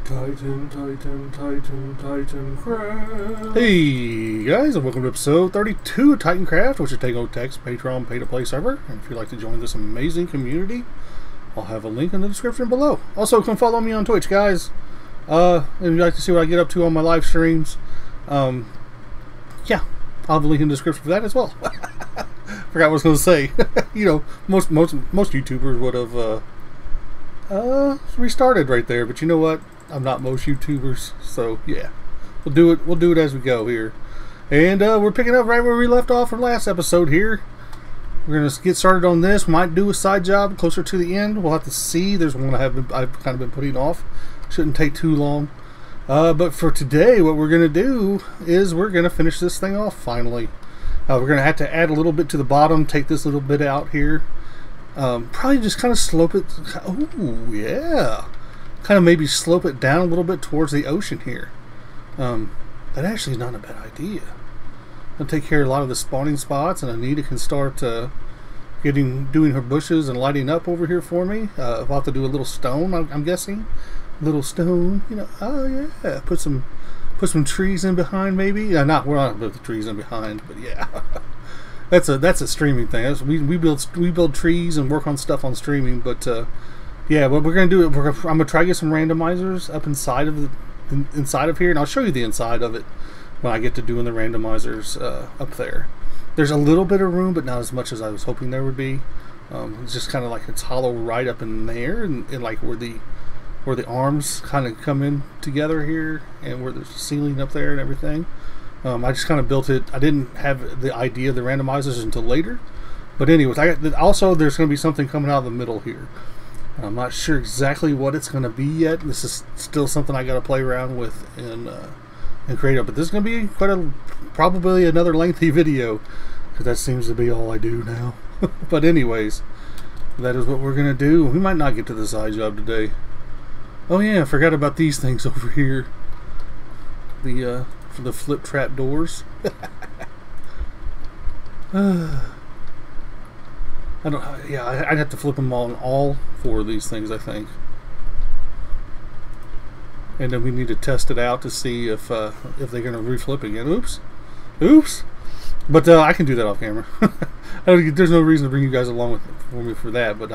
Titancraft. Hey guys, and welcome to episode 32 of Titancraft, which is Tango Tech's Patreon pay-to-play server. And if you'd like to join this amazing community, I'll have a link in the description below. Also, come follow me on Twitch, guys. If you'd like to see what I get up to on my live streams, yeah, I'll have a link in the description for that as well. Forgot what I was going to say. You know, most YouTubers would have restarted right there, but you know what? I'm not most YouTubers, so yeah, we'll do it as we go here. And we're picking up right where we left off from last episode here. We're gonna get started on this. Might do a side job closer to the end. We'll have to see. There's one I've kind of been putting off. Shouldn't take too long. But for today, what we're gonna do is we're gonna finish this thing off finally. We're gonna have to add a little bit to the bottom. Take this little bit out here. Probably just kind of slope it. Oh yeah. Kind of maybe slope it down a little bit towards the ocean here. That actually is not a bad idea. I'll take care of a lot of the spawning spots, and Anita can start doing her bushes and lighting up over here for me. I'll have to do a little stone, I'm guessing. A little stone, you know. Oh yeah, put some trees in behind maybe. We're not put the trees in behind, but yeah. That's a streaming thing. We build trees and work on stuff on streaming, but yeah, what we're gonna do, I'm gonna try to get some randomizers up inside of here, and I'll show you the inside of it when I get to doing the randomizers up there. There's a little bit of room, but not as much as I was hoping there would be. It's just kind of like it's hollow right up in there, and like where the arms kind of come in together here, and where there's a ceiling up there and everything. I just kind of built it. I didn't have the idea of the randomizers until later. But anyways, also there's going to be something coming out of the middle here. I'm not sure exactly what it's going to be yet. This is still something I got to play around with in Creative. But this is going to be probably another lengthy video, because that seems to be all I do now. But anyways, that is what we're going to do. We might not get to the side job today. Oh yeah, I forgot about these things over here. For the flip trap doors. I'd have to flip them on all four of these things, I think. And then we need to test it out to see if they're going to reflip again. Oops. But I can do that off camera. There's no reason to bring you guys along with me for that. But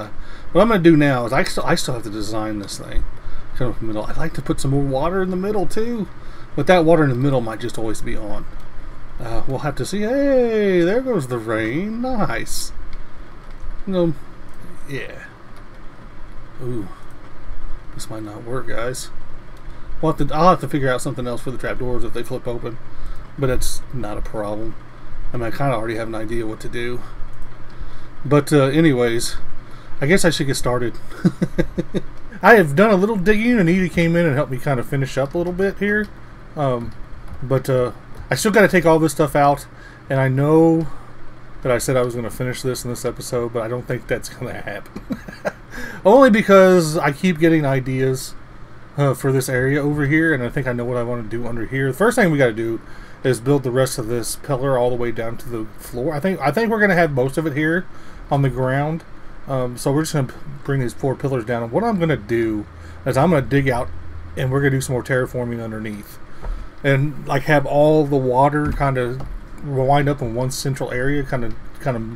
what I'm going to do now is I still have to design this thing. Kind of in the middle. I'd like to put some more water in the middle too. But that water in the middle might just always be on. We'll have to see. Hey, there goes the rain. Nice. Yeah. Ooh. This might not work, guys. I'll have to figure out something else for the trapdoors if they flip open. But it's not a problem. I mean, I kind of already have an idea what to do. But anyways, I guess I should get started. I have done a little digging, and Edie came in and helped me kind of finish up a little bit here. But I still got to take all this stuff out, and I know that I said I was going to finish this in this episode, but I don't think that's going to happen. Only because I keep getting ideas for this area over here, and I think I know what I want to do under here. The first thing we got to do is build the rest of this pillar all the way down to the floor. I think we're going to have most of it here on the ground. So we're just going to bring these 4 pillars down, and what I'm going to do is I'm going to dig out, and we're going to do some more terraforming underneath. And like have all the water kind of wind up in one central area, kind of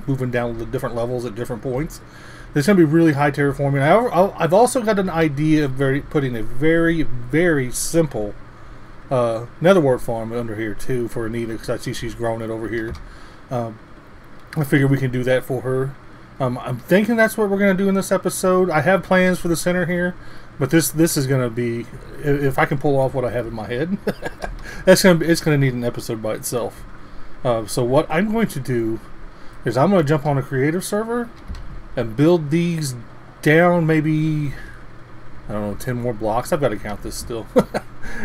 moving down the different levels at different points. There's going to be really high terraforming. I've also got an idea of putting a very, very simple netherwart farm under here too for Anita, because I see she's growing it over here. I figure we can do that for her. I'm thinking that's what we're going to do in this episode. I have plans for the center here, but this is going to be, if I can pull off what I have in my head, it's going to need an episode by itself. So what I'm going to do is I'm going to jump on a creative server and build these down maybe, I don't know, 10 more blocks. I've got to count this still.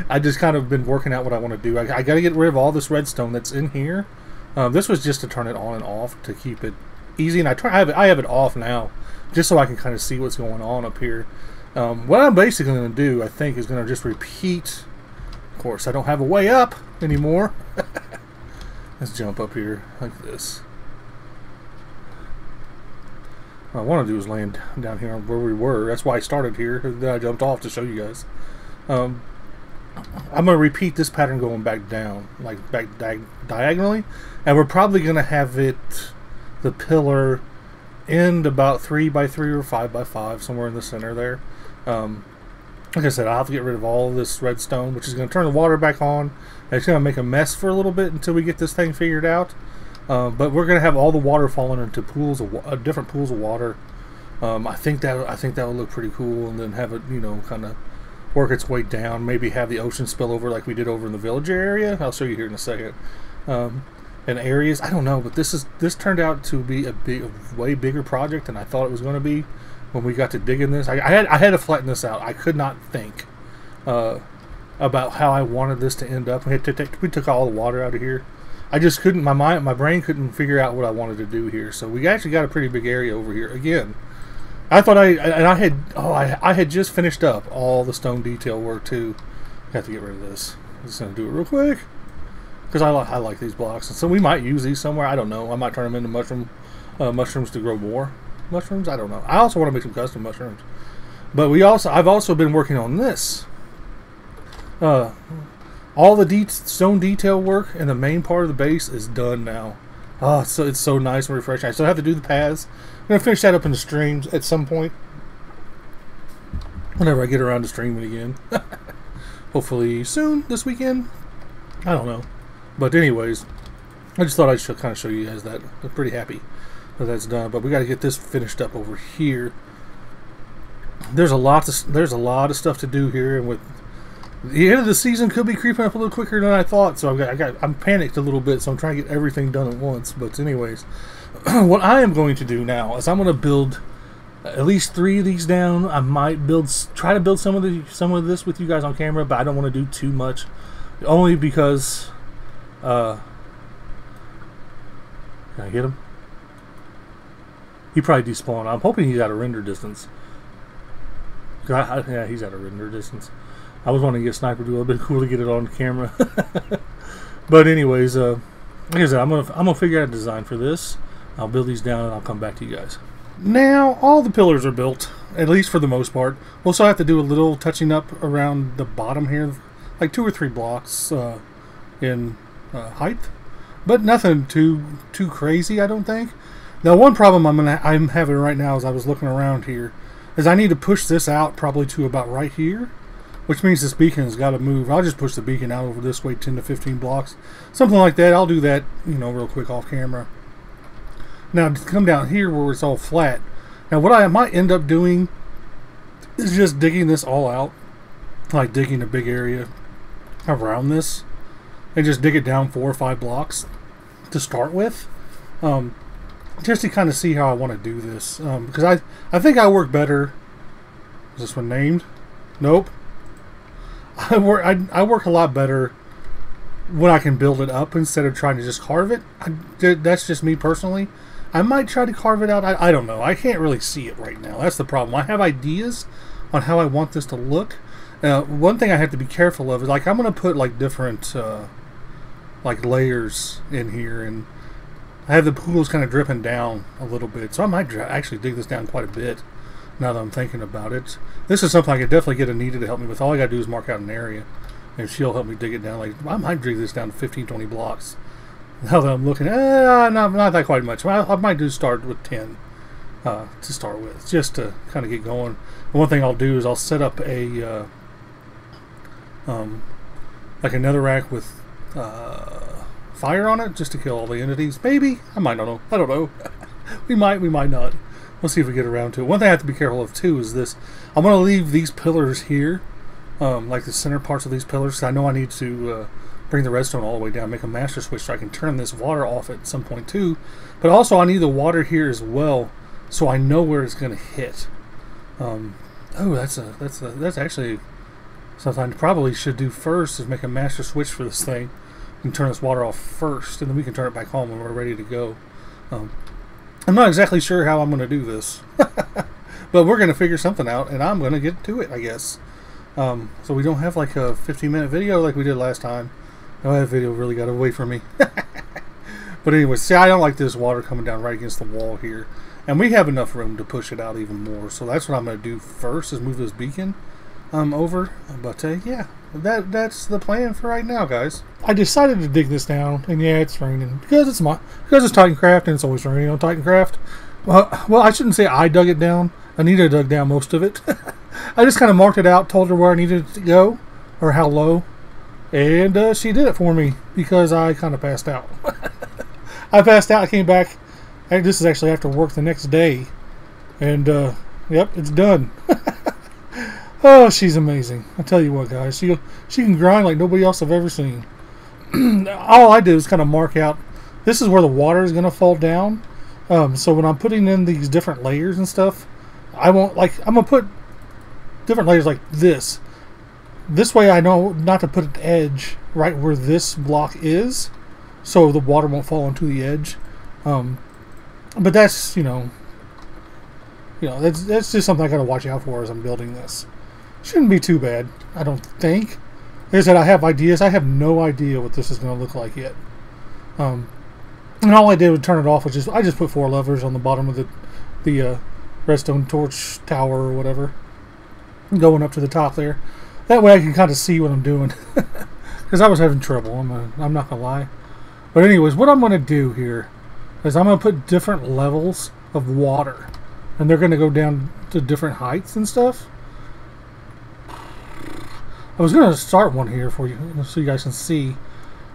I just kind of been working out what I want to do. I got to get rid of all this redstone that's in here. This was just to turn it on and off to keep it easy, and I have it off now just so I can kind of see what's going on up here. What I'm basically going to do, I think, is going to just repeat. Of course, I don't have a way up anymore. Let's jump up here like this. What I want to do is land down here where we were. That's why I started here. Then I jumped off to show you guys. I'm going to repeat this pattern going back down, like back diagonally, and we're probably going to have it, the pillar, end about 3 by 3 or 5 by 5, somewhere in the center there. Like I said, I'll have to get rid of all of this redstone, which is going to turn the water back on. And it's going to make a mess for a little bit until we get this thing figured out. But we're going to have all the water falling into pools of different pools of water. I think that would look pretty cool, and then have it, you know, kind of work its way down. Maybe have the ocean spill over like we did over in the villager area. I'll show you here in a second. And areas, I don't know, but this turned out to be a way bigger project than I thought it was going to be. When we got to digging this, I had to flatten this out. I could not think about how I wanted this to end up. We took all the water out of here. I just couldn't. My brain couldn't figure out what I wanted to do here. So we actually got a pretty big area over here. Again, I thought I had just finished up all the stone detail work too. Got to get rid of this. I'm just gonna do it real quick because I like these blocks, and so we might use these somewhere. I don't know. I might turn them into mushrooms to grow more. Mushrooms? I don't know. I also want to make some custom mushrooms. But I've also been working on this. All the stone detail work in the main part of the base is done now. Oh, so it's so nice and refreshing. I still have to do the paths. I'm going to finish that up in the streams at some point. Whenever I get around to streaming again. Hopefully soon, this weekend. I don't know. But anyways, I just thought I'd kind of show you guys that. I'm pretty happy that's done, but we got to get this finished up over here. There's a lot of stuff to do here, and with the end of the season could be creeping up a little quicker than I thought. So I'm panicked a little bit, so I'm trying to get everything done at once. But anyways, what I am going to do now is I'm going to build at least 3 of these down. I might try to build some of this with you guys on camera, but I don't want to do too much, only because can I hit him? He probably despawned. I'm hoping he's out of render distance. Yeah, he's out of render distance. I was wanting to get sniper duel. It'd been cool to get it on camera. But anyways, like I said, I'm gonna figure out a design for this. I'll build these down and I'll come back to you guys. Now all the pillars are built, at least for the most part. We'll still have to do a little touching up around the bottom here, like 2 or 3 blocks in height, but nothing too crazy, I don't think. Now, one problem I'm having right now as I was looking around here is I need to push this out probably to about right here, which means this beacon has got to move. I'll just push the beacon out over this way 10 to 15 blocks, something like that. I'll do that, you know, real quick off camera. Now, to come down here where it's all flat. Now, what I might end up doing is just digging this all out, like digging a big area around this, and just dig it down 4 or 5 blocks to start with. Just to kind of see how I want to do this, because I think I work better. Is this one named? Nope. I work a lot better when I can build it up instead of trying to just carve it. That's just me personally. I might try to carve it out. I don't know. I can't really see it right now. That's the problem. I have ideas on how I want this to look. One thing I have to be careful of is, like, I'm going to put like different like layers in here, and I have the pools kind of dripping down a little bit, so I might actually dig this down quite a bit now that I'm thinking about it. This is something I could definitely get Anita to help me with. All I gotta do is mark out an area, and she'll help me dig it down. Like, I might dig this down to 15, 20 blocks. Now that I'm looking, not that quite much. I might do start with 10 to start with, just to kind of get going. And one thing I'll do is I'll set up a like another rack with fire on it, just to kill all the entities. Maybe. I don't know. we might not. We'll see if we get around to it. One thing I have to be careful of too is this. I'm going to leave these pillars here, like the center parts of these pillars, because I know I need to bring the redstone all the way down, make a master switch so I can turn this water off at some point too. But also I need the water here as well, so I know where it's going to hit. Oh, that's actually something I probably should do first, is make a master switch for this thing and turn this water off first, and then we can turn it back on when we're ready to go. I'm not exactly sure how I'm going to do this, but we're going to figure something out, and I'm going to get to it, I guess. So we don't have like a 15-minute video like we did last time. Oh, that video really got away from me. But anyway, see, I don't like this water coming down right against the wall here, and we have enough room to push it out even more. So that's what I'm going to do first, is move this beacon over. But yeah, that's the plan for right now, guys. I decided to dig this down, and yeah, it's raining because it's Titancraft, and it's always raining on Titancraft. Well, I shouldn't say I dug it down. Anita dug down most of it. I just kind of marked it out, told her where I needed it to go, or how low, and she did it for me because I kind of passed out. I passed out. I came back. This is actually after work the next day, and yep, it's done. Oh, she's amazing. I tell you what, guys, she can grind like nobody else I've ever seen. All I did was kind of mark out. This is where the water is going to fall down. So when I'm putting in these different layers and stuff, I'm gonna put different layers like this. This way I know not to put an edge right where this block is, so the water won't fall onto the edge. But that's that's just something I gotta watch out for as I'm building this. Shouldn't be too bad, I don't think. Like I said, I have ideas. I have no idea what this is going to look like yet. And all I did was turn it off. I just put 4 levers on the bottom of the redstone torch tower or whatever, going up to the top there. That way I can kind of see what I'm doing. Because I was having trouble. I'm not gonna lie. But anyways, what I'm going to do here is I'm going to put different levels of water, and they're going to go down to different heights and stuff. I was going to start one here for you so you guys can see.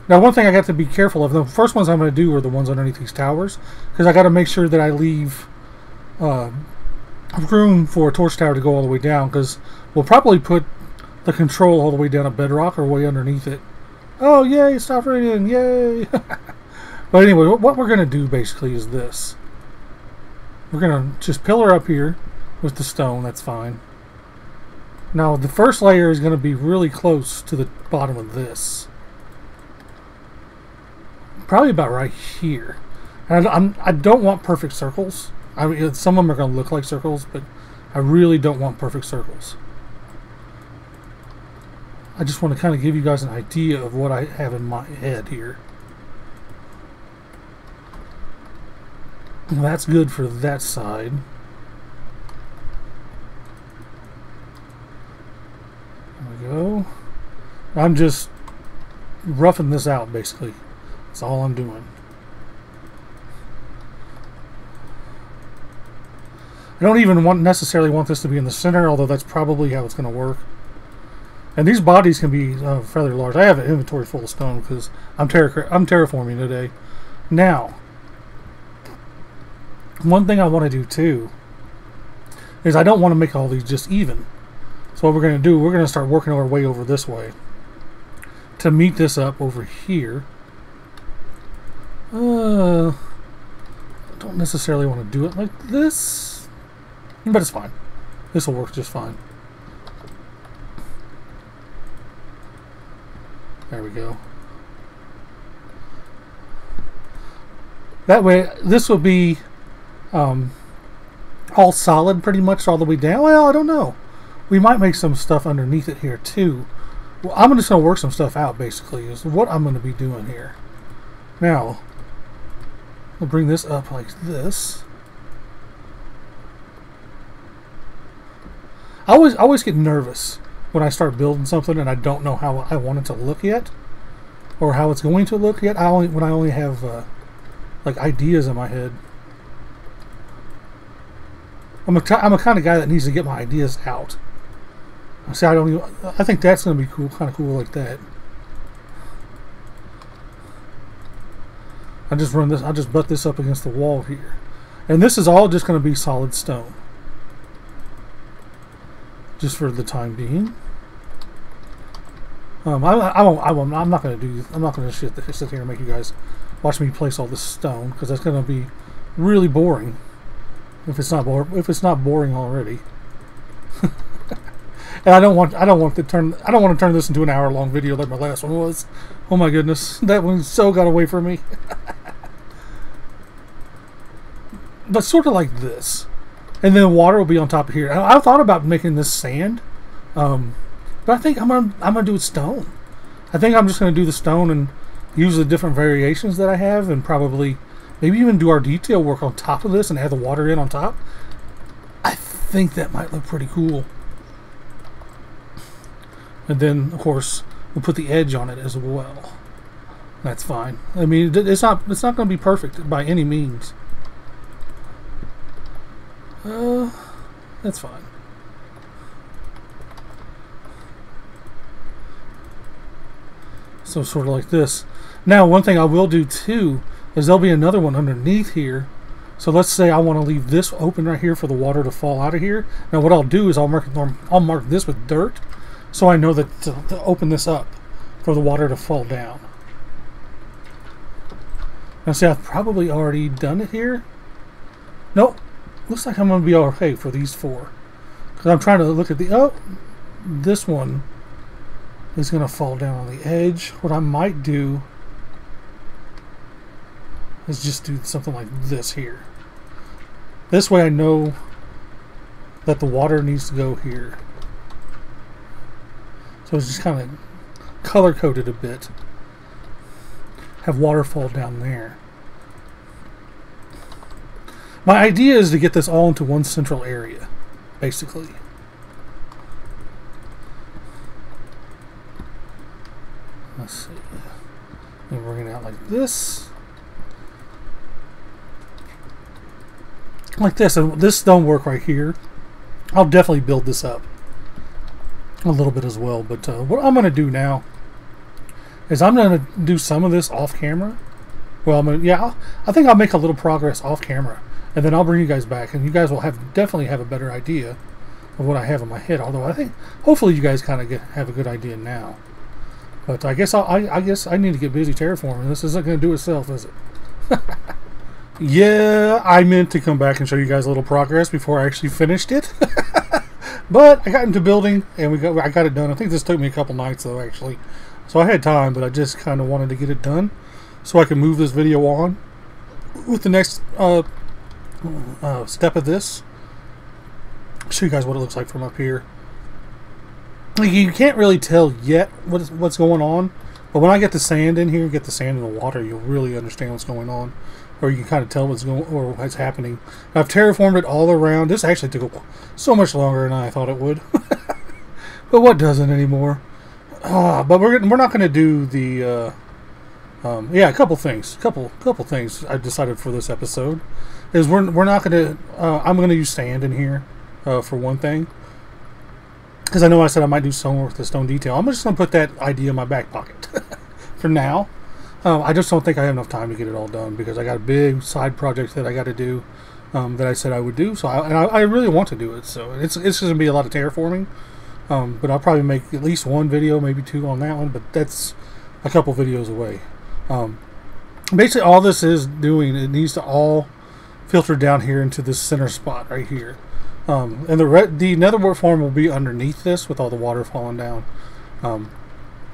Now, one thing I got to be careful of, the first ones I'm going to do are the ones underneath these towers, because I got to make sure that I leave room for a torch tower to go all the way down, because we'll probably put the control all the way down at bedrock or way underneath it. Oh, yay, it stopped raining, yay! But anyway, what we're going to do basically is this. We're going to just pillar up here with the stone, that's fine. Now, the first layer is going to be really close to the bottom of this. Probably about right here. And I don't want perfect circles. I mean, some of them are going to look like circles, but I really don't want perfect circles. I just want to kind of give you guys an idea of what I have in my head here. Well, that's good for that side. There we go. I'm just roughing this out, basically. That's all I'm doing. I don't even necessarily want this to be in the center, although that's probably how it's going to work. And these bodies can be fairly large. I have an inventory full of stone because I'm terraforming today. Now, one thing I want to do too is I don't want to make all these just even. So what we're going to do, we're going to start working our way over this way to meet this up over here. I don't necessarily want to do it like this, but it's fine. This will work just fine. There we go. That way, this will be all solid pretty much all the way down. Well, I don't know. We might make some stuff underneath it here too. Well, I'm just going to work some stuff out basically is what I'm going to be doing here. Now, we'll bring this up like this. I always get nervous when I start building something and I don't know how I want it to look yet, or how it's going to look yet. When I only have like ideas in my head. I'm a kind of guy that needs to get my ideas out. See, I think that's going to be cool, kind of cool like that. I just butt this up against the wall here, and this is all just going to be solid stone, just for the time being. I'm not going to sit here and make you guys watch me place all this stone, because that's going to be really boring. If it's not boring already. And I don't want to turn this into an hour-long video like my last one was. Oh my goodness, that one so got away from me. But sort of like this, and then water will be on top of here. I thought about making this sand, but I think I'm gonna do it stone. I think I'm just gonna do the stone and use the different variations that I have, and probably maybe even do our detail work on top of this and add the water in on top. I think that might look pretty cool. And then, of course, we'll put the edge on it as well. That's fine. I mean, it's not going to be perfect by any means. That's fine. So sort of like this. Now, one thing I will do too is there'll be another one underneath here. So let's say I want to leave this open right here for the water to fall out of here. Now, what I'll do is I'll mark this with dirt, so I know that to open this up for the water to fall down. Now, see, I've probably already done it here. Nope. Looks like I'm going to be okay for these 4. Because I'm trying to look at the... Oh! This one is going to fall down on the edge. What I might do is just do something like this here. This way I know that the water needs to go here. So it's just kind of color-coded a bit. Have water fall down there. My idea is to get this all into one central area, basically. Let's see. And bring it out like this. Like this. And this don't work right here. I'll definitely build this up a little bit as well. But what I'm going to do now is I'm going to do some of this off camera. Well, I think I'll make a little progress off camera. And then I'll bring you guys back. And you guys will definitely have a better idea of what I have in my head. Although I think hopefully you guys kind of have a good idea now. But I guess I need to get busy terraforming. This isn't going to do itself, is it? Yeah, I meant to come back and show you guys a little progress before I actually finished it. But I got into building and I got it done. I think this took me a couple nights though, actually. So I had time, but I just kind of wanted to get it done so I can move this video on with the next step of this. I'll show you guys what it looks like from up here. You can't really tell yet what's going on, but when I get the sand in here, get the sand in the water, you'll really understand what's going on, or you can kind of tell what's happening. I've terraformed it all around. This actually took so much longer than I thought it would, but what doesn't anymore? But we're not going to do the yeah, a couple things I decided for this episode is we're not going to I'm going to use sand in here for one thing. Because I know I said I might do some with the stone detail. I'm just going to put that idea in my back pocket for now. I just don't think I have enough time to get it all done because I got a big side project that I got to do that I said I would do. So I really want to do it. So it's going to be a lot of terraforming. But I'll probably make at least one video, maybe 2 on that one. But that's a couple videos away. Basically, all this is doing, it needs to all filter down here into this center spot right here. And the nether form will be underneath this with all the water falling down.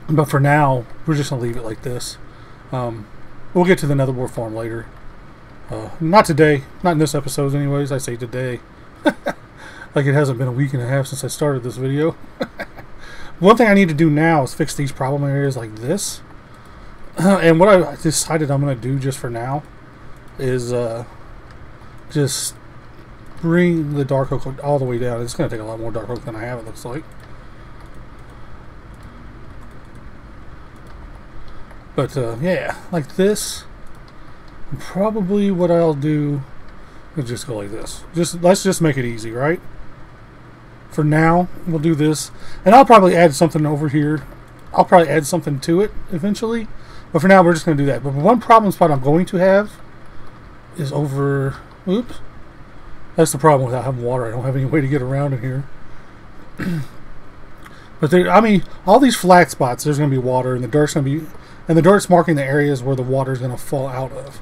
But for now, we're just going to leave it like this. We'll get to the nether form later. Not today. Not in this episode anyways. I say today. Like it hasn't been a week and a half since I started this video. One thing I need to do now is fix these problem areas like this. And what I decided I'm going to do just for now is just bring the dark oak all the way down. It's going to take a lot more dark oak than I have, it looks like. But yeah, like this. Probably what I'll do is just go like this. Let's just make it easy, right? For now, we'll do this. And I'll probably add something over here. I'll probably add something to it eventually. But for now, we're just going to do that. But one problem spot I'm going to have is over... Oops. That's the problem without having water. I don't have any way to get around in here. But I mean, all these flat spots, there's going to be water, and the dirt's going to be... And the dirt's marking the areas where the water's going to fall out of.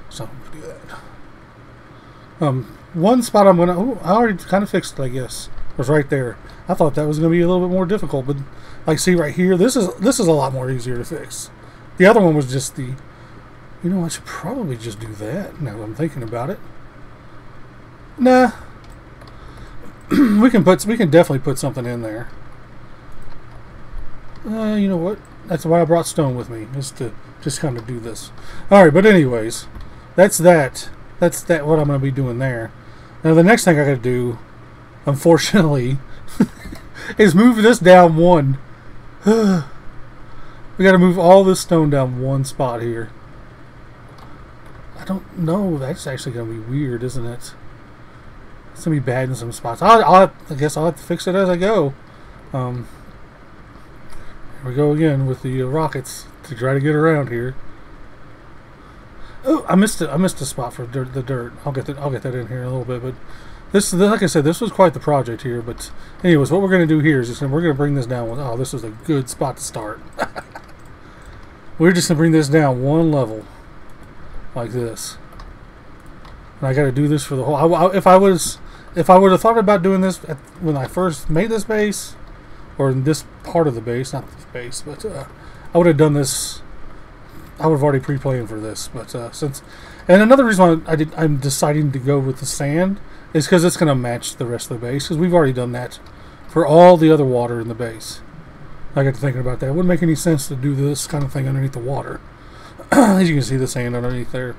So I'm going to do that. One spot I'm going to... Oh, I already kind of fixed it, I guess. It was right there. I thought that was going to be a little bit more difficult, but like, see right here, this is a lot more easier to fix. The other one was just the... You know, I should probably just do that now that I'm thinking about it. Nah. we can definitely put something in there. You know what? That's why I brought stone with me, is to just kind of do this. Alright, but anyways, that's that. That's what I'm going to be doing there. Now the next thing I got to do, unfortunately, is move this down one We got to move all this stone down one spot here. I don't know. That's actually going to be weird, isn't it? It's going to be bad in some spots. I guess I'll have to fix it as I go. Here we go again with the rockets to try to get around here. Oh, I missed it. I missed a spot for the dirt. I'll get that in here in a little bit. But this, like I said, this was quite the project here. But anyways, what we're going to do here is we're going to bring this down. Oh, this was a good spot to start. We're just going to bring this down one level, like this. And I got to do this for the whole. If I would have thought about doing this when I first made this base, or in this part of the base, not this base, but I would have done this. I would have already pre-planned for this, but and another reason why I'm deciding to go with the sand is because it's going to match the rest of the base, because we've already done that for all the other water in the base. I got to thinking about that. It wouldn't make any sense to do this kind of thing underneath the water. As you can see, the sand underneath there.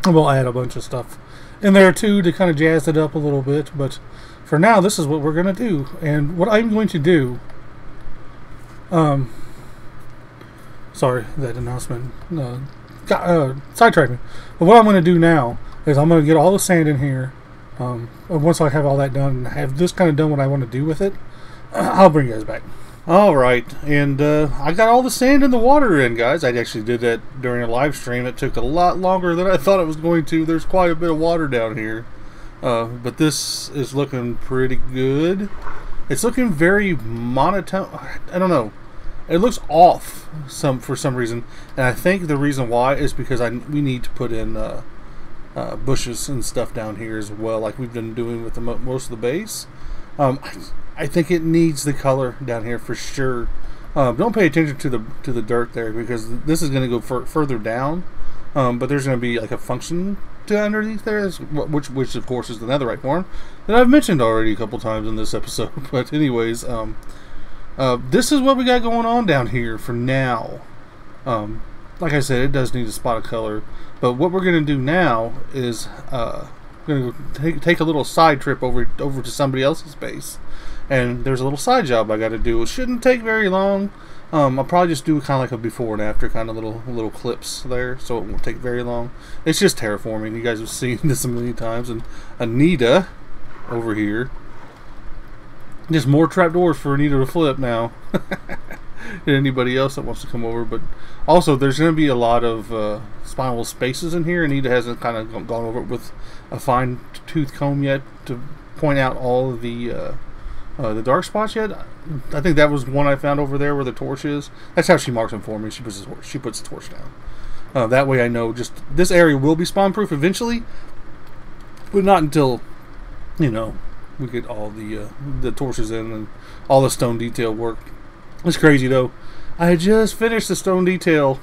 And we'll add a bunch of stuff in there too to kind of jazz it up a little bit. But for now, this is what we're going to do. And what I'm going to do... sorry, that announcement sidetracked me. But what I'm going to do now is I'm going to get all the sand in here. Once I have all that done and have this kind of done what I want to do with it, I'll bring you guys back. Alright, and I got all the sand in the water in, guys. I actually did that during a live stream. It took a lot longer than I thought it was going to. There's quite a bit of water down here. But this is looking pretty good. It's looking very monotone. I don't know. It looks off for some reason. And I think the reason why is because we need to put in bushes and stuff down here as well, like we've been doing with most of the base. I think it needs the color down here for sure. Don't pay attention to the dirt there, because this is going to go further down. But there's going to be like a function to underneath there, which of course is the netherite form that I've mentioned already a couple times in this episode. But anyways, this is what we got going on down here for now. Like I said, it does need a spot of color. But what we're going to do now is going to take a little side trip over to somebody else's base. And there's a little side job I got to do. It shouldn't take very long. I'll probably just do kind of like a before and after kind of little clips there, so it won't take very long. It's just terraforming. You guys have seen this a million times. And Anita over here, just more trapdoors for Anita to flip now. And anybody else that wants to come over. But also, there's going to be a lot of spinal spaces in here. Anita hasn't kind of gone over it with a fine tooth comb yet to point out all of the dark spots yet. I think that was one I found over there where the torch is. That's how she marks them for me. She puts the torch down. That way I know just this area will be spawn proof eventually, but not until, you know, we get all the torches in and all the stone detail work. It's crazy though. I just finished the stone detail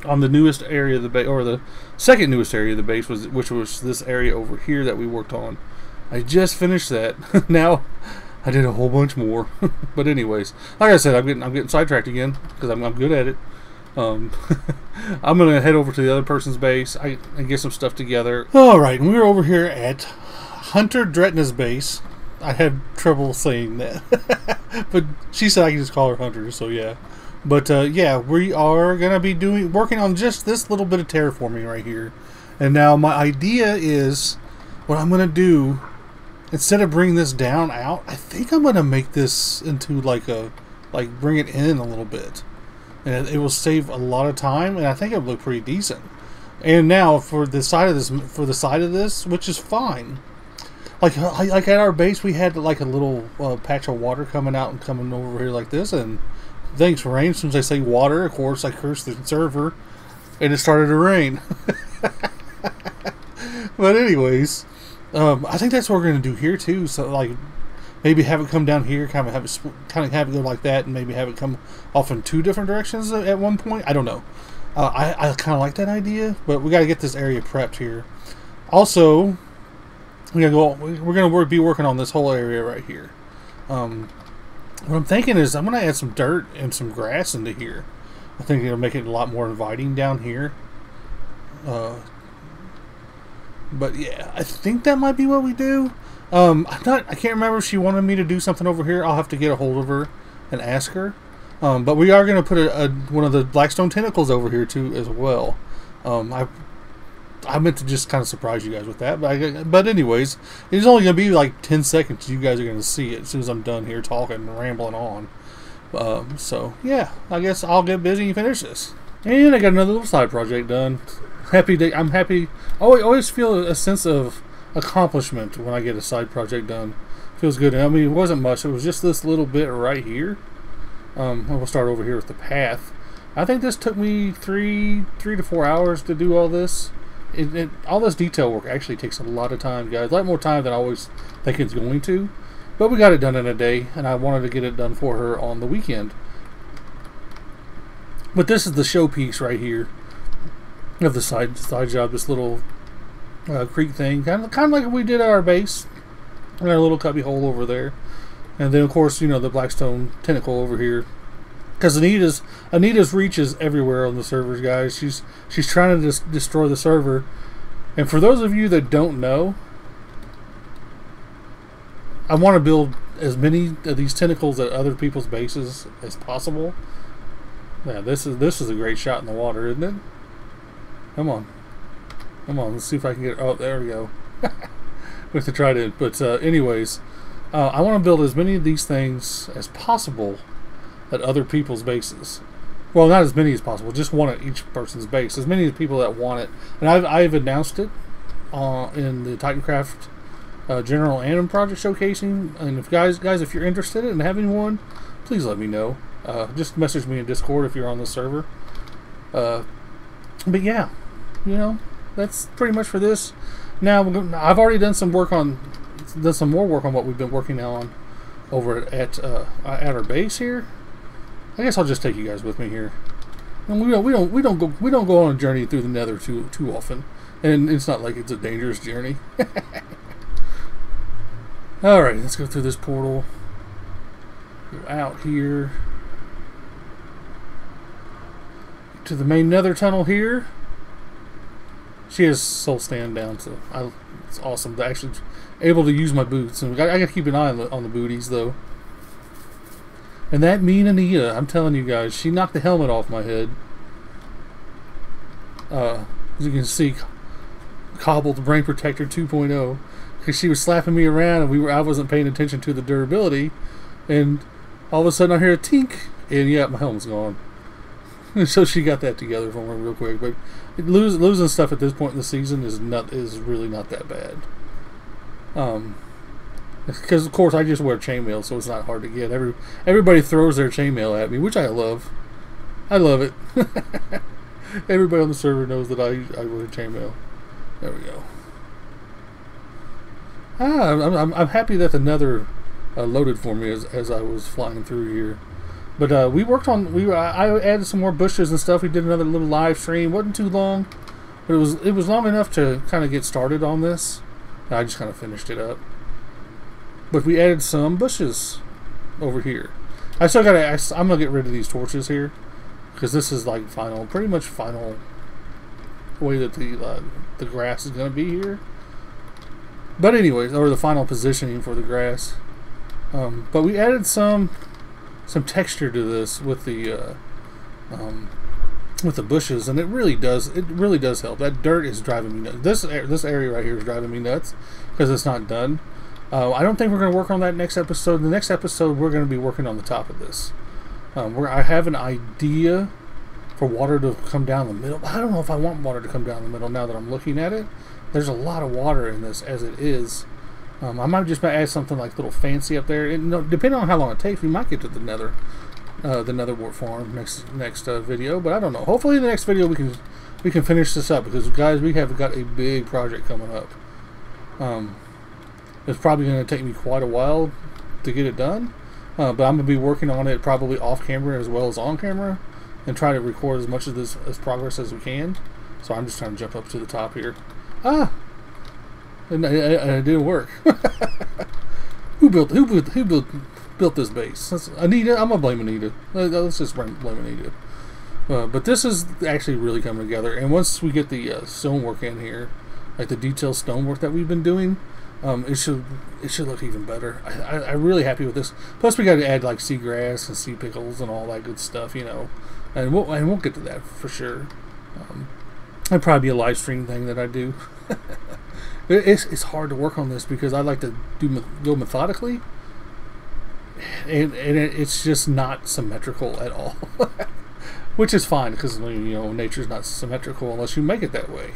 on the newest area of the base, or the second newest area of the base, which was this area over here that we worked on. I just finished that. Now I did a whole bunch more. But anyways, like I said, I'm getting sidetracked again because I'm good at it. I'm gonna head over to the other person's base and get some stuff together. Alright, and we're over here at Hunter Dretna's base. I had trouble saying that. But she said I can just call her Hunter, so yeah. But yeah, we are gonna be working on just this little bit of terraforming right here. And now my idea is, what I'm gonna do, instead of bringing this down out, I think I'm gonna make this into like bring it in a little bit, and it will save a lot of time, and I think it'll look pretty decent. And now for the side of this, which is fine. Like at our base, we had like a little patch of water coming out and coming over here like this, and thanks for rain. As soon as I say water, of course, I cursed the server, and it started to rain. But anyways, I think that's what we're going to do here too. So like, maybe have it come down here, kind of have it go like that, and maybe have it come off in two different directions at one point. I don't know. I kind of like that idea, but we got to get this area prepped here. Also, we're gonna be working on this whole area right here. What I'm thinking is I'm gonna add some dirt and some grass into here. I think it'll make it a lot more inviting down here. But yeah, I think that might be what we do. I can't remember if she wanted me to do something over here. I'll have to get a hold of her and ask her. But we are going to put one of the blackstone tentacles over here too as well. I meant to just kind of surprise you guys with that, but anyways, it's only going to be like 10 seconds. You guys are going to see it as soon as I'm done here talking and rambling on. So yeah, I guess I'll get busy and finish this. And I got another little side project done. I'm happy. I always feel a sense of accomplishment when I get a side project done. Feels good. I mean, it wasn't much. It was just this little bit right here. We'll start over here with the path. I think this took me three to 4 hours to do all this. All this detail work actually takes a lot of time, guys. A lot more time than I always think it's going to. But we got it done in a day, and I wanted to get it done for her on the weekend. But this is the showpiece right here of the side job. This little creek thing, kind of like we did at our base, and our little cubby hole over there. And then, of course, you know, the blackstone tentacle over here. Because Anita's reach is everywhere on the servers, guys. She's trying to destroy the server. And for those of you that don't know, I want to build as many of these tentacles at other people's bases as possible. Yeah, this is a great shot in the water, isn't it? Come on, let's see if I can get. Oh, there we go. We have to try to. But anyways, I want to build as many of these things as possible at other people's bases. Well, not as many as possible, just one at each person's base. As many people that want it. And I've announced it in the Titancraft General Anim Project showcasing. And if guys, if you're interested in having one, please let me know. Just message me in Discord if you're on the server. But yeah, you know, that's pretty much for this. Now I've already done some more work on what we've been working on over at our base here. I guess I'll just take you guys with me here. And we don't go on a journey through the Nether too often, and it's not like it's a dangerous journey. All right, let's go through this portal. Go out here to the main Nether tunnel here. She has soul stand down, so it's awesome to actually able to use my boots. And I got to keep an eye on the booties though. And that mean Anita, I'm telling you guys, she knocked the helmet off my head. As you can see, Caable the Brain Protector 2.0, because she was slapping me around, and I wasn't paying attention to the durability, and all of a sudden I hear a tink, and yeah, my helmet's gone. So she got that together for me real quick. But losing stuff at this point in the season is really not that bad. Because of course I just wear chainmail, so it's not hard to get. Everybody throws their chainmail at me, which I love. I love it. Everybody on the server knows that I wear chainmail. There we go. I'm happy that the Nether loaded for me as I was flying through here. But I added some more bushes and stuff. We did another little live stream. Wasn't too long, but it was long enough to kind of get started on this. And I just kind of finished it up. But we added some bushes over here. I'm gonna get rid of these torches here because this is like pretty much final way that the grass is gonna be here. But anyways, or the final positioning for the grass. But we added some texture to this with the bushes, and it really does help. That dirt is driving me nuts. This area right here is driving me nuts because it's not done. I don't think we're going to work on that next episode. The next episode, we're going to be working on the top of this. I have an idea for water to come down the middle. I don't know if I want water to come down the middle now that I'm looking at it. There's a lot of water in this as it is. I might just add something like a little fancy up there. And, depending on how long it takes, we might get to the Nether wart farm next video. But I don't know. Hopefully, in the next video we can finish this up because guys, we have got a big project coming up. It's probably going to take me quite a while to get it done, but I'm going to be working on it probably off camera as well as on camera, and try to record as much of this as progress as we can. So I'm just trying to jump up to the top here. And it didn't work. Who built this base? That's Anita. I'm gonna blame Anita. Let's just blame Anita. But this is actually really coming together. And once we get the stonework in here, like the detailed stonework that we've been doing, it should look even better. I'm really happy with this. Plus, we got to add like seagrass and sea pickles and all that good stuff, you know. And we'll get to that for sure. It'll probably be a live stream thing that I do. It's hard to work on this because I like to go methodically, and it's just not symmetrical at all. Which is fine because, you know, nature's not symmetrical unless you make it that way.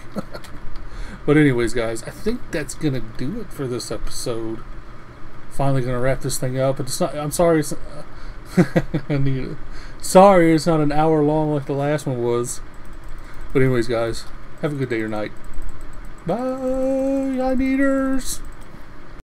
But anyways, guys, I think that's gonna do it for this episode. Finally gonna wrap this thing up. It's not. I'm sorry. It's, I need it. Sorry, it's not an hour long like the last one was. But anyways, guys, have a good day or night. Bye, eye eaters.